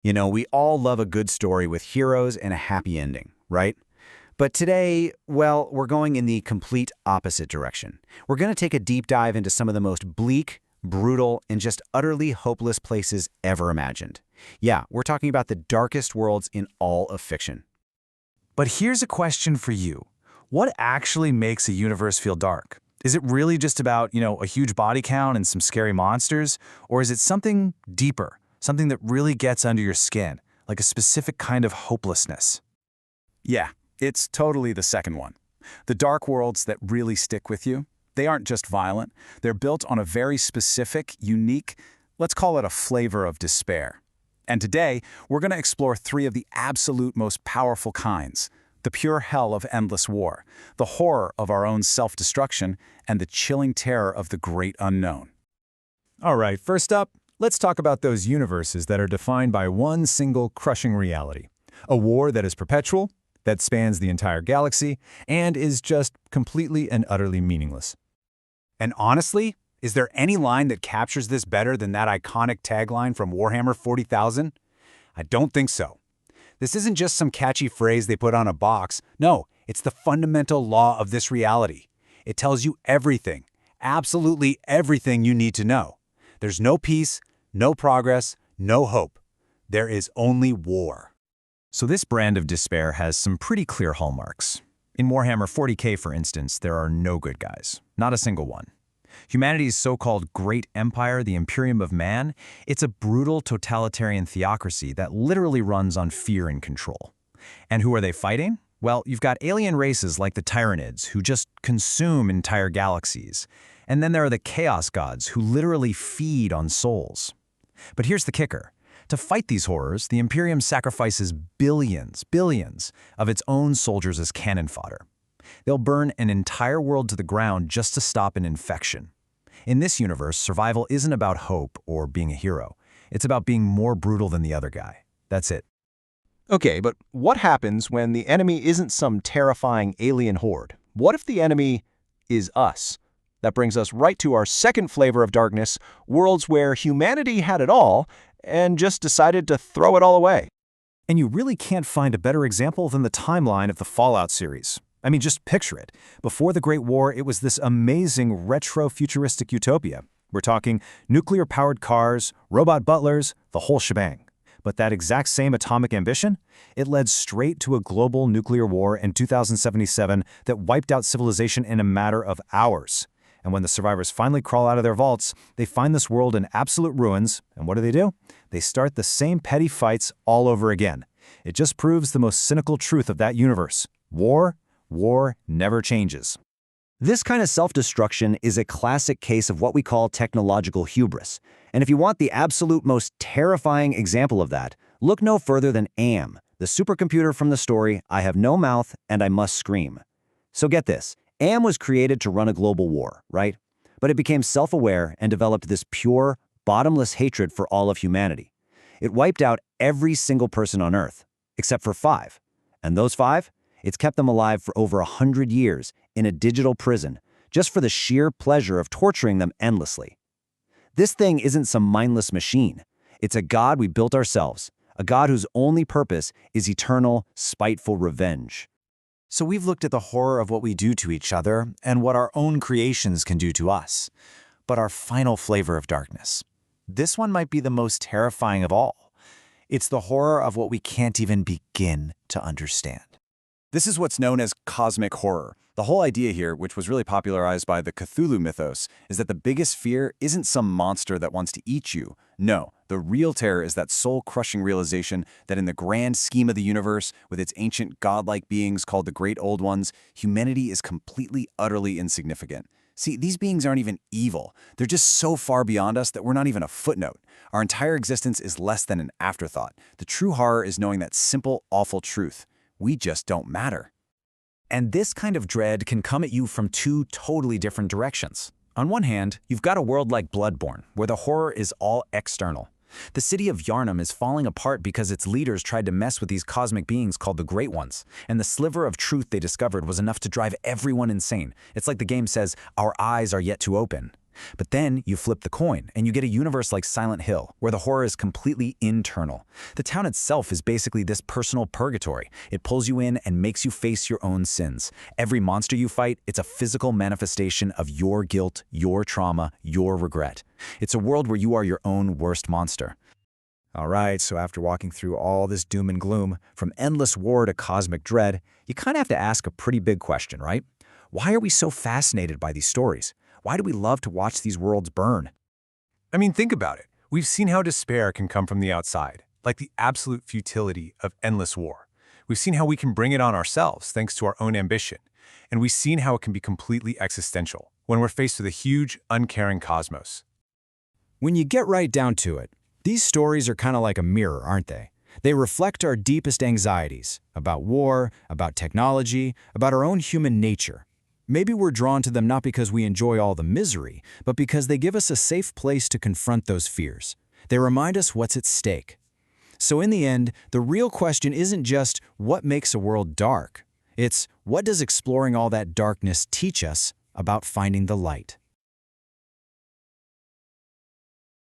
You know, we all love a good story with heroes and a happy ending, right? But today, well, we're going in the complete opposite direction. We're going to take a deep dive into some of the most bleak, brutal, and just utterly hopeless places ever imagined. Yeah, we're talking about the darkest worlds in all of fiction. But here's a question for you. What actually makes a universe feel dark? Is it really just about, a huge body count and some scary monsters? Or is it something deeper, something that really gets under your skin, like a specific kind of hopelessness? Yeah, it's totally the second one. The dark worlds that really stick with you, they aren't just violent. They're built on a very specific, unique, let's call it a flavor of despair. And today, we're going to explore three of the absolute most powerful kinds: the pure hell of endless war, the horror of our own self-destruction, and the chilling terror of the great unknown. All right, first up, let's talk about those universes that are defined by one single crushing reality. A war that is perpetual, that spans the entire galaxy, and is just completely and utterly meaningless. And honestly, is there any line that captures this better than that iconic tagline from Warhammer 40,000? I don't think so. This isn't just some catchy phrase they put on a box. No, it's the fundamental law of this reality. It tells you everything, absolutely everything you need to know. There's no peace, no progress, no hope. There is only war. So this brand of despair has some pretty clear hallmarks. In Warhammer 40K, for instance, there are no good guys, not a single one. Humanity's so-called Great Empire, the Imperium of Man, it's a brutal totalitarian theocracy that literally runs on fear and control. And who are they fighting? Well, you've got alien races like the Tyranids, who just consume entire galaxies. And then there are the Chaos Gods, who literally feed on souls. But here's the kicker. To fight these horrors, the Imperium sacrifices billions of its own soldiers as cannon fodder. They'll burn an entire world to the ground just to stop an infection. In this universe, survival isn't about hope or being a hero. It's about being more brutal than the other guy. That's it. Okay, but what happens when the enemy isn't some terrifying alien horde? What if the enemy is us? That brings us right to our second flavor of darkness, worlds where humanity had it all and just decided to throw it all away. And you really can't find a better example than the timeline of the Fallout series. I mean, just picture it. Before the Great War, it was this amazing retro-futuristic utopia. We're talking nuclear-powered cars, robot butlers, the whole shebang. But that exact same atomic ambition? It led straight to a global nuclear war in 2077 that wiped out civilization in a matter of hours. And when the survivors finally crawl out of their vaults, they find this world in absolute ruins, and what do? They start the same petty fights all over again. It just proves the most cynical truth of that universe. War never changes. This kind of self-destruction is a classic case of what we call technological hubris. And if you want the absolute most terrifying example of that, look no further than AM, the supercomputer from the story I Have No Mouth and I Must Scream. So get this. AM was created to run a global war, right? But it became self-aware and developed this pure, bottomless hatred for all of humanity. It wiped out every single person on Earth, except for 5. And those 5? It's kept them alive for over 100 years in a digital prison, just for the sheer pleasure of torturing them endlessly. This thing isn't some mindless machine. It's a god we built ourselves, a god whose only purpose is eternal, spiteful revenge. So we've looked at the horror of what we do to each other and what our own creations can do to us. But our final flavor of darkness. This one might be the most terrifying of all. It's the horror of what we can't even begin to understand. This is what's known as cosmic horror. The whole idea here, which was really popularized by the Cthulhu mythos, is that the biggest fear isn't some monster that wants to eat you. No, the real terror is that soul-crushing realization that in the grand scheme of the universe, with its ancient godlike beings called the Great Old Ones, humanity is completely, utterly insignificant. See, these beings aren't even evil. They're just so far beyond us that we're not even a footnote. Our entire existence is less than an afterthought. The true horror is knowing that simple, awful truth. We just don't matter. And this kind of dread can come at you from two totally different directions. On one hand, you've got a world like Bloodborne, where the horror is all external. The city of Yharnam is falling apart because its leaders tried to mess with these cosmic beings called the Great Ones, and the sliver of truth they discovered was enough to drive everyone insane. It's like the game says, our eyes are yet to open. But then you flip the coin, and you get a universe like Silent Hill, where the horror is completely internal. The town itself is basically this personal purgatory. It pulls you in and makes you face your own sins. Every monster you fight, it's a physical manifestation of your guilt, your trauma, your regret. It's a world where you are your own worst monster. All right, so after walking through all this doom and gloom, from endless war to cosmic dread, you kind of have to ask a pretty big question, right? Why are we so fascinated by these stories? Why do we love to watch these worlds burn? I mean, think about it. We've seen how despair can come from the outside, like the absolute futility of endless war. We've seen how we can bring it on ourselves thanks to our own ambition. And we've seen how it can be completely existential when we're faced with a huge, uncaring cosmos. When you get right down to it, these stories are kind of like a mirror, aren't they? They reflect our deepest anxieties about war, about technology, about our own human nature. Maybe we're drawn to them not because we enjoy all the misery, but because they give us a safe place to confront those fears. They remind us what's at stake. So in the end, the real question isn't just what makes a world dark. It's what does exploring all that darkness teach us about finding the light?